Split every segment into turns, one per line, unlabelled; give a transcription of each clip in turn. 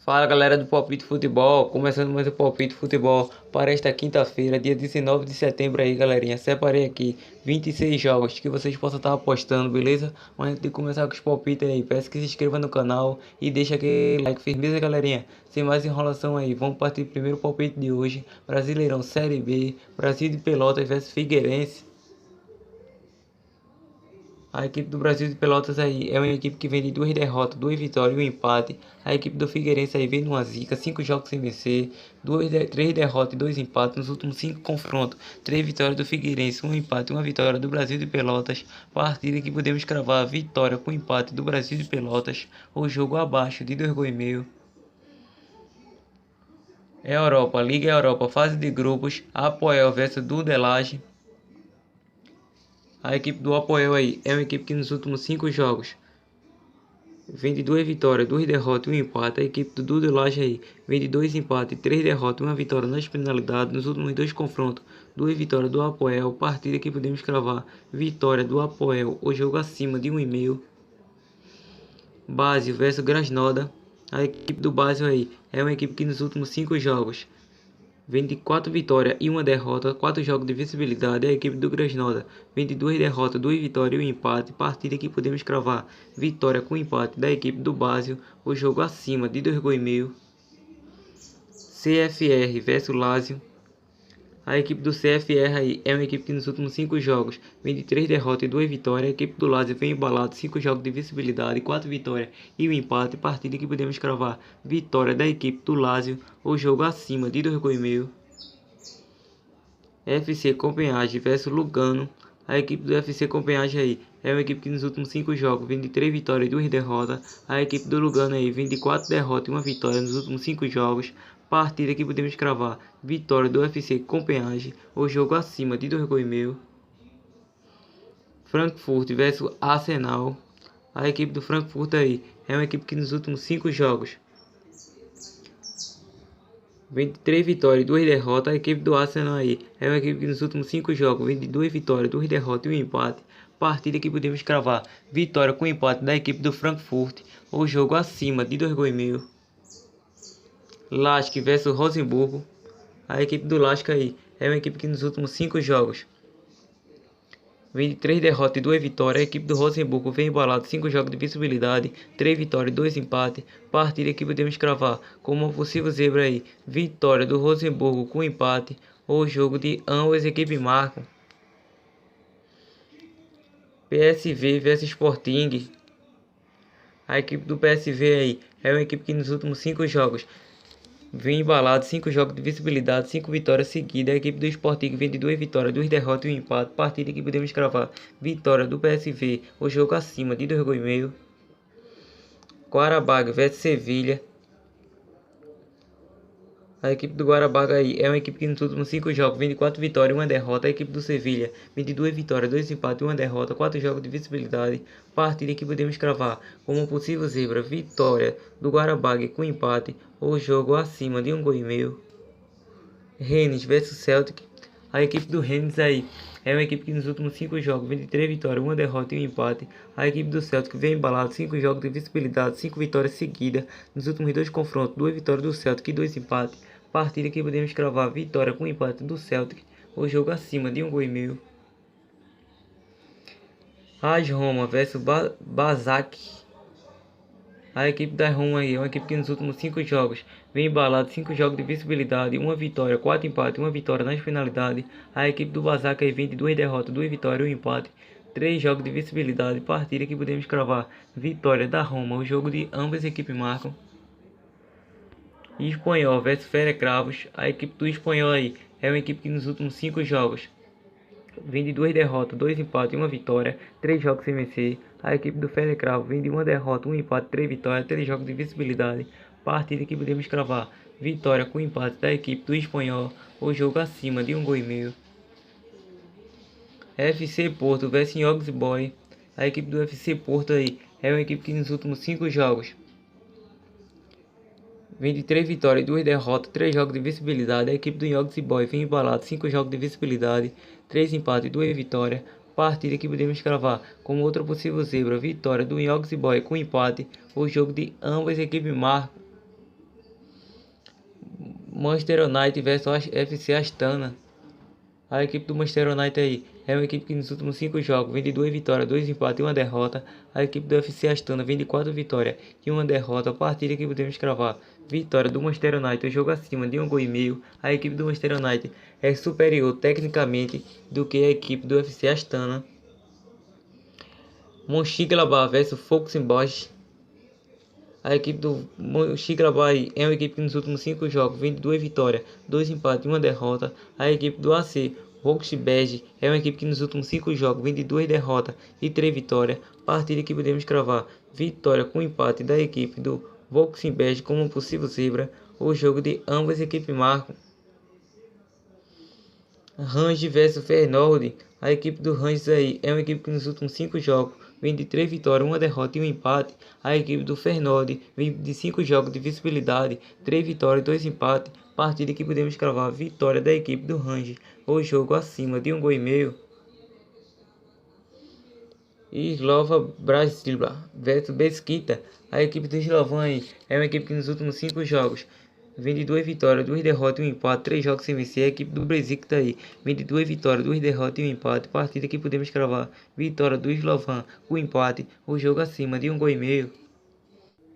Fala galera do Palpite Futebol, começando mais o Palpite Futebol para esta quinta-feira, dia 19 de setembro aí galerinha. Separei aqui 26 jogos que vocês possam estar apostando, beleza? Mas antes de começar com os palpites aí, peço que se inscreva no canal e deixa aquele like, firmeza galerinha. Sem mais enrolação aí, vamos partir do primeiro palpite de hoje. Brasileirão Série B, Brasil de Pelotas vs Figueirense. A equipe do Brasil de Pelotas aí é uma equipe que vem de 2 derrotas, 2 vitórias e 1 empate. A equipe do Figueirense aí vem numa zica, 5 jogos sem vencer, 3 derrotas e 2 empates nos últimos 5 confrontos. 3 vitórias do Figueirense, 1 empate e 1 vitória do Brasil de Pelotas. Partida que podemos cravar a vitória com empate do Brasil de Pelotas. O jogo abaixo de 2,5 gols. Europa, Liga Europa, fase de grupos, Apoel vs Dudelange. A equipe do Apoel aí é uma equipe que nos últimos 5 jogos vem de 2 vitórias, 2 derrotas e 1 empate. A equipe do Dudelange aí vem de 2 empates, 3 derrotas e 1 vitória nas penalidades. Nos últimos 2 confrontos, 2 vitórias do Apoel. Partida que podemos cravar vitória do Apoel. O jogo acima de 1,5 gols. Basel vs Krasnodar. A equipe do Basel aí é uma equipe que nos últimos 5 jogos vem de 4 vitórias e 1 derrota, 4 jogos de visibilidade. A equipe do Krasnodar vem de 2 derrotas, 2 vitórias e 1 empate. Partida que podemos cravar vitória com empate da equipe do Basel. O jogo acima de 2,5 gols. CFR vs Lazio. A equipe do CFR aí é uma equipe que nos últimos 5 jogos vem de 3 derrotas e 2 vitórias. A equipe do Lazio vem embalado, 5 jogos de visibilidade, 4 vitórias e 1 empate. Partida que podemos cravar vitória da equipe do Lazio. O jogo acima de 2,5 gols. FC Copenhague vs Lugano. A equipe do FC Copenhague aí é uma equipe que nos últimos 5 jogos vem de 3 vitórias e 2 derrotas. A equipe do Lugano aí vem de 4 derrotas e 1 vitória nos últimos 5 jogos. Partida que podemos cravar vitória do FC Copenhague. O jogo acima de 2,5 gols. Frankfurt vs Arsenal. A equipe do Frankfurt aí é uma equipe que nos últimos 5 jogos vem de 3 vitórias e 2 derrotas. A equipe do Arsenal aí é uma equipe que nos últimos 5 jogos vem de 2 vitórias, 2 derrotas e 1 empate. Partida que podemos cravar vitória com empate da equipe do Frankfurt. O jogo acima de 2,5 gols. Lask vs Rosenborg. A equipe do Lask aí é uma equipe que nos últimos 5 jogos vem de 3 derrotas e 2 vitórias. A equipe do Rosenborg vem embalado, 5 jogos de visibilidade, 3 vitórias e 2 empates. Partida que podemos cravar como uma possível zebra aí, vitória do Rosenborg com empate. O jogo de ambas as equipes marcam. PSV vs Sporting. A equipe do PSV aí é uma equipe que nos últimos 5 jogos vem embalado, 5 jogos de visibilidade, 5 vitórias seguidas. A equipe do Sporting vem de 2 vitórias, 2 derrotas e 1 empate. Partida que podemos cravar vitória do PSV. O jogo acima de 2,5 gols. Qarabag vs Sevilha. A equipe do Qarabag aí é uma equipe que nos últimos 5 jogos vem de 4 vitórias e 1 derrota. A equipe do Sevilha vem de 2 vitórias, 2 empates e 1 derrota, 4 jogos de visibilidade. Partida que podemos cravar como um possível zebra, vitória do Qarabag com empate. O jogo acima de 1,5 gols. Rennes vs Celtic. A equipe do Rennes aí é uma equipe que nos últimos 5 jogos vem de 3 vitórias, 1 derrota e 1 empate. A equipe do Celtic vem embalado, 5 jogos de visibilidade, 5 vitórias seguidas. Nos últimos 2 confrontos, 2 vitórias do Celtic e 2 empates. Partida que podemos cravar vitória com empate do Celtic. O jogo acima de 1,5 gols. AS Roma vs Basak. A equipe da Roma aí é uma equipe que nos últimos 5 jogos vem embalado, 5 jogos de visibilidade, 1 vitória, 4 empates, 1 vitória nas penalidades. A equipe do Basak aí vem de 2 derrotas, 2 vitórias e 1 empate, 3 jogos de visibilidade. Partida que podemos cravar vitória da Roma. O jogo de ambas as equipes marcam. Espanhol vs Ferecravos. A equipe do Espanhol aí é uma equipe que nos últimos 5 jogos vem de 2 derrotas, 2 empates e 1 vitória, 3 jogos sem vencer. A equipe do Ferecravo vem de 1 derrota, 1 empate, 3 vitórias, 3 jogos de visibilidade. Partida que podemos cravar vitória com empate da equipe do Espanhol. O jogo acima de 1,5 gols. FC Porto vs Young Boys. A equipe do FC Porto aí é uma equipe que nos últimos 5 jogos vem de 3 vitórias e 2 derrotas, 3 jogos de visibilidade. A equipe do Young Boys vem embalado, 5 jogos de visibilidade, 3 empates e 2 vitórias. Partida que podemos cravar como outra possível zebra, vitória do Young Boys com empate. O jogo de ambas as equipes marcam. Manchester United versus FC Astana. A equipe do Manchester United aí é uma equipe que nos últimos 5 jogos vem de 2 vitórias, 2 empates e 1 derrota. A equipe do FC Astana vem de 4 vitórias e 1 derrota. A partida que podemos cravar: vitória do Manchester United, o jogo acima de 1,5 gol. A equipe do Manchester United é superior tecnicamente do que a equipe do FC Astana. Mönchengladbach versus Freiburg. A equipe do Mönchengladbach é uma equipe que nos últimos 5 jogos vem de 2 vitórias, 2 empates e 1 derrota. A equipe do AC Wolfsberg é uma equipe que nos últimos 5 jogos vem de 2 derrotas e 3 vitórias. Partida que podemos cravar: vitória com empate da equipe do Wolfsberg como um possível zebra. O jogo de ambas equipes marcam. Rangers versus Feyenoord. A equipe do Rangers aí é uma equipe que nos últimos 5 jogos vem de 3 vitórias, 1 derrota e 1 empate. A equipe do Feyenoord vem de 5 jogos de visibilidade, 3 vitórias e 2 empates. Partida que podemos cravar: vitória da equipe do Rangers. O jogo acima de 1,5 gol. Slova Bratislava versus Beşiktaş. A equipe do Slovan é uma equipe que nos últimos 5 jogos vem de 2 vitórias, 2 derrotas e 1 empate, 3 jogos sem vencer. A equipe do Beşiktaş vem de 2 vitórias, 2 derrotas e 1 empate. Partida que podemos cravar: vitória do Slovan com empate. O jogo acima de 1,5 gol.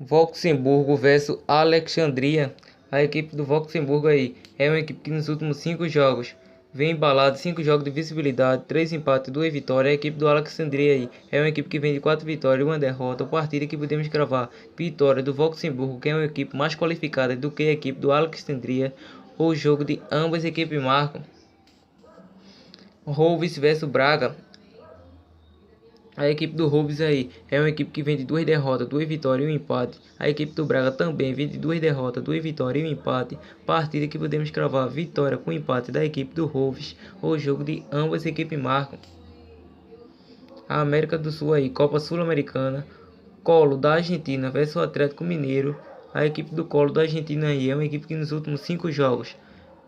Voxenburgo versus Alexandria. A equipe do Voxenburgo aí é uma equipe que nos últimos 5 jogos vem embalado, 5 jogos de visibilidade, 3 empates e 2 vitórias. A equipe do Alexandria aí é uma equipe que vem de 4 vitórias e 1 derrota. A partida que podemos cravar: vitória do Voxenburgo, que é uma equipe mais qualificada do que a equipe do Alexandria. O jogo de ambas equipes marcam. Wolves versus Braga. A equipe do Wolves aí é uma equipe que vem de 2 derrotas, 2 vitórias e 1 empate. A equipe do Braga também vem de 2 derrotas, 2 vitórias e 1 empate. Partida que podemos cravar: vitória com empate da equipe do Wolves. O jogo de ambas equipes marcam. A América do Sul aí, Copa Sul-Americana. Colo da Argentina versus o Atlético Mineiro. A equipe do Colo da Argentina aí é uma equipe que nos últimos 5 jogos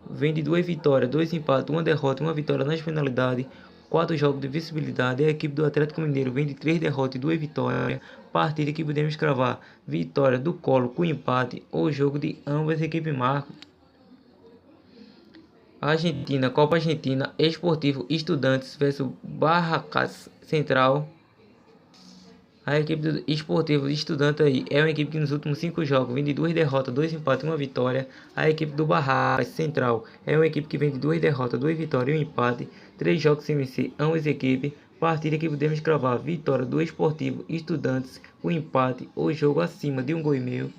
vem de 2 vitórias, 2 empates, 1 derrota e 1 vitória nas penalidades. 4 jogos de visibilidade. A equipe do Atlético Mineiro vem de 3 derrotas e 2 vitórias. Partida que podemos cravar: vitória do Colo com empate. O jogo de ambas equipes marcam. Argentina, Copa Argentina, Esportivo Estudiantes versus Barracas Central. A equipe do Esportivo Estudiantes aí é uma equipe que nos últimos 5 jogos vem de 2 derrotas, 2 empates e 1 vitória. A equipe do Barracas Central é uma equipe que vem de 2 derrotas, 2 vitórias e 1 empate, 3 jogos sem vencer ambas equipes. Partida que podemos cravar: vitória do Esportivo Estudiantes com empate. O jogo acima de 1,5 gol.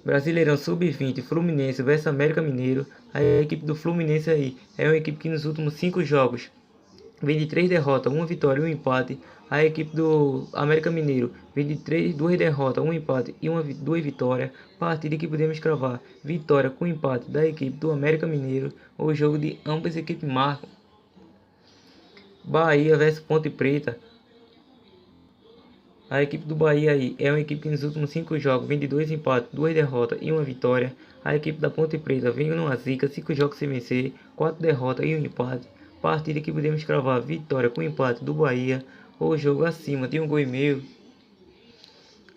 Brasileirão Sub-20, Fluminense versus América Mineiro. A equipe do Fluminense aí é uma equipe que nos últimos 5 jogos vem de 3 derrotas, 1 vitória e 1 empate. A equipe do América Mineiro vem de 2 derrotas, 1 empate e 2 vitórias. Partida que podemos cravar: vitória com empate da equipe do América Mineiro. O jogo de ambas equipes marcam. Bahia versus Ponte Preta. A equipe do Bahia aí é uma equipe que nos últimos 5 jogos vem de 2 empates, 2 derrotas e 1 vitória. A equipe da Ponte Preta vem numa zica, 5 jogos sem vencer, 4 derrotas e 1 empate. Partida que podemos cravar: vitória com empate do Bahia. O jogo acima de 1,5 gol.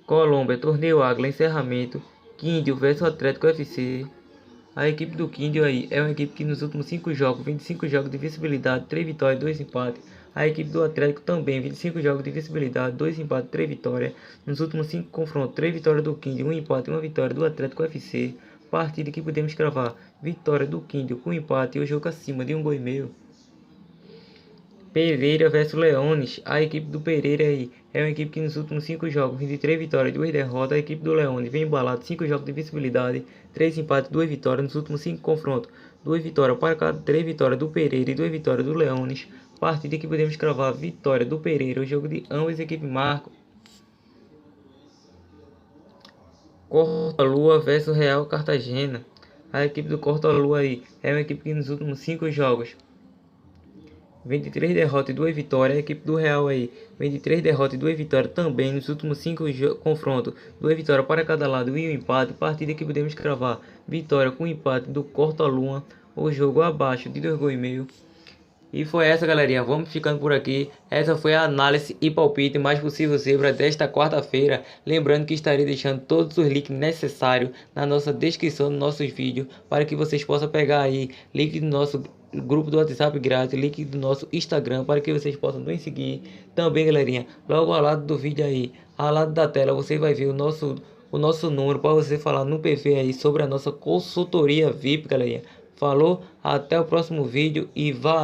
Colômbia, Torneio Águila, encerramento. Quindio versus Atlético FC. A equipe do Quindio aí é uma equipe que nos últimos 5 jogos vem de 5 jogos de visibilidade, 3 vitórias e 2 empates. A equipe do Atlético também vem de 5 jogos de visibilidade, 2 empates e 3 vitórias. Nos últimos 5 confrontos, 3 vitórias do Quindio, 1 empate e 1 vitória do Atlético FC. Partida que podemos cravar: vitória do Quindio com empate e o jogo acima de 1,5 gol. Pereira versus Leones. A equipe do Pereira aí é uma equipe que nos últimos 5 jogos vem de 3 vitórias e 2 derrotas. A equipe do Leones vem embalado, 5 jogos de visibilidade, 3 empates e 2 vitórias. Nos últimos 5 confrontos, 2 vitórias para cada, 3 vitórias do Pereira e 2 vitórias do Leones. Partida que podemos cravar: vitória do Pereira. O jogo de ambas equipes marcam. Corta-Lua versus Real Cartagena. A equipe do Corta-Lua aí é uma equipe que nos últimos 5 jogos vem de 3 derrotas e 2 vitórias. A equipe do Real aí vem de 3 derrotas e 2 vitórias também. Nos últimos 5 confrontos, 2 vitórias para cada lado e 1 empate. Partida que podemos cravar: vitória com empate do Corta-Lua. O jogo abaixo de 2,5 gols. E foi essa, galerinha. Vamos ficando por aqui. Essa foi a análise e palpite mais possível zebra desta quarta-feira. Lembrando que estarei deixando todos os links necessários na nossa descrição dos nossos vídeos para que vocês possam pegar aí link do nosso grupo do WhatsApp grátis, link do nosso Instagram para que vocês possam nos seguir. Também, galerinha, logo ao lado do vídeo aí, ao lado da tela, você vai ver o nosso número para você falar no PV aí sobre a nossa consultoria VIP, galerinha. Falou, até o próximo vídeo e valeu!